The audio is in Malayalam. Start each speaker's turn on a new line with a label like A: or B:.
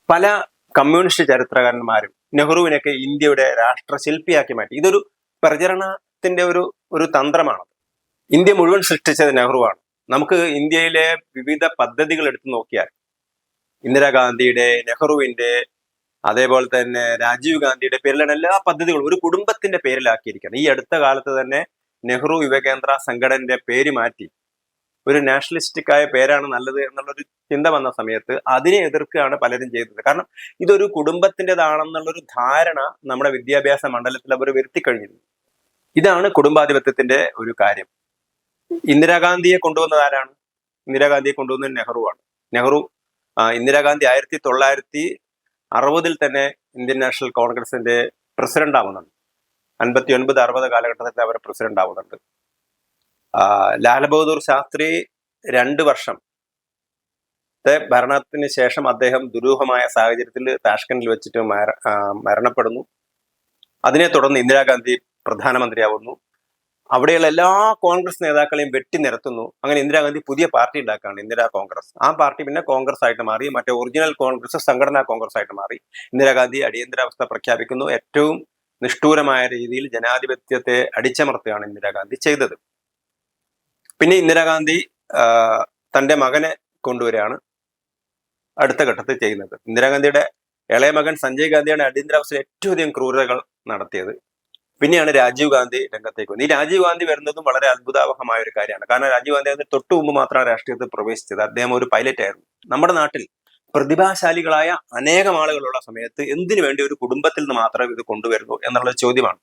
A: പല കമ്മ്യൂണിസ്റ്റ് ചരിത്രകാരന്മാരും നെഹ്റുവിനൊക്കെ ഇന്ത്യയുടെ രാഷ്ട്രശില്പിയാക്കി മാറ്റി. ഇതൊരു പ്രചരണത്തിന്റെ ഒരു തന്ത്രമാണ്. ഇന്ത്യ മുഴുവൻ സൃഷ്ടിച്ചത് നെഹ്റുവാണ്. നമുക്ക് ഇന്ത്യയിലെ വിവിധ പദ്ധതികൾ എടുത്തു നോക്കിയാൽ ഇന്ദിരാഗാന്ധിയുടെ, നെഹ്റുവിന്റെ, അതേപോലെ തന്നെ രാജീവ് ഗാന്ധിയുടെ പേരിലാണ് എല്ലാ പദ്ധതികളും ഒരു കുടുംബത്തിന്റെ പേരിലാക്കിയിരിക്കുകയാണ്. ഈ അടുത്ത കാലത്ത് തന്നെ നെഹ്റു യുവകേന്ദ്ര സംഘടനയുടെ പേര് മാറ്റി ഒരു നാഷണലിസ്റ്റിക് ആയ പേരാണ് നല്ലത് എന്നുള്ളൊരു ചിന്ത വന്ന സമയത്ത് അതിനെ എതിർക്കുകയാണ് പലരും ചെയ്തത്. കാരണം ഇതൊരു കുടുംബത്തിൻ്റെതാണെന്നുള്ളൊരു ധാരണ നമ്മുടെ വിദ്യാഭ്യാസ മണ്ഡലത്തിൽ അവർ വരുത്തി കഴിഞ്ഞിരുന്നു. ഇതാണ് കുടുംബാധിപത്യത്തിന്റെ ഒരു കാര്യം. ഇന്ദിരാഗാന്ധിയെ കൊണ്ടുവന്നത് ആരാണ്? ഇന്ദിരാഗാന്ധിയെ കൊണ്ടുവന്നത് നെഹ്റുവാണ്. ഇന്ദിരാഗാന്ധി 1960 തന്നെ ഇന്ത്യൻ നാഷണൽ കോൺഗ്രസിന്റെ പ്രസിഡന്റ് ആവുന്നുണ്ട്. 59-60 കാലഘട്ടത്തിൽ അവർ പ്രസിഡന്റ് ആവുന്നുണ്ട്. ലാൽ ബഹദൂർ ശാസ്ത്രി 2 വർഷത്തെ ഭരണത്തിന് ശേഷം അദ്ദേഹം ദുരൂഹമായ സാഹചര്യത്തിൽ താഷ്കണ്ടിൽ വെച്ചിട്ട് മരണപ്പെടുന്നു. അതിനെ തുടർന്ന് ഇന്ദിരാഗാന്ധി പ്രധാനമന്ത്രിയാവുന്നു. അവിടെയുള്ള എല്ലാ കോൺഗ്രസ് നേതാക്കളെയും വെട്ടി നിരത്തുന്നു. അങ്ങനെ ഇന്ദിരാഗാന്ധി പുതിയ പാർട്ടി ഉണ്ടാക്കുകയാണ്, ഇന്ദിരാ കോൺഗ്രസ്. ആ പാർട്ടി പിന്നെ കോൺഗ്രസ് ആയിട്ട് മാറി, മറ്റേ ഒറിജിനൽ കോൺഗ്രസ് സംഘടനാ കോൺഗ്രസ് ആയിട്ട് മാറി. ഇന്ദിരാഗാന്ധി അടിയന്തരാവസ്ഥ പ്രഖ്യാപിക്കുന്നു. ഏറ്റവും നിഷ്ഠൂരമായ രീതിയിൽ ജനാധിപത്യത്തെ അടിച്ചമർത്തുകയാണ് ഇന്ദിരാഗാന്ധി ചെയ്തത്. പിന്നെ ഇന്ദിരാഗാന്ധി തന്റെ മകനെ കൊണ്ടുവരികയാണ് അടുത്ത ഘട്ടത്തിൽ ചെയ്യുന്നത്. ഇന്ദിരാഗാന്ധിയുടെ ഇളയ മകൻ സഞ്ജയ് ഗാന്ധിയാണ് അടിയന്തരാവസ്ഥയിൽ ഏറ്റവും അധികം ക്രൂരതകൾ നടത്തിയത്. പിന്നെയാണ് രാജീവ് ഗാന്ധി രംഗത്തേക്ക് വന്നത്. ഈ രാജീവ് ഗാന്ധി വരുന്നതും വളരെ അത്ഭുതാവഹമായ ഒരു കാര്യമാണ്. കാരണം രാജീവ് ഗാന്ധി അതിന് തൊട്ടു മുമ്പ് മാത്രമാണ് രാഷ്ട്രീയത്തിൽ പ്രവേശിച്ചത്. അദ്ദേഹം ഒരു പൈലറ്റ് ആയിരുന്നു. നമ്മുടെ നാട്ടിൽ പ്രതിഭാശാലികളായ അനേകം ആളുകളുള്ള സമയത്ത് എന്തിനു വേണ്ടി ഒരു കുടുംബത്തിൽ നിന്ന് മാത്രം ഇത് കൊണ്ടുവരുന്നു എന്നുള്ള ചോദ്യമാണ്.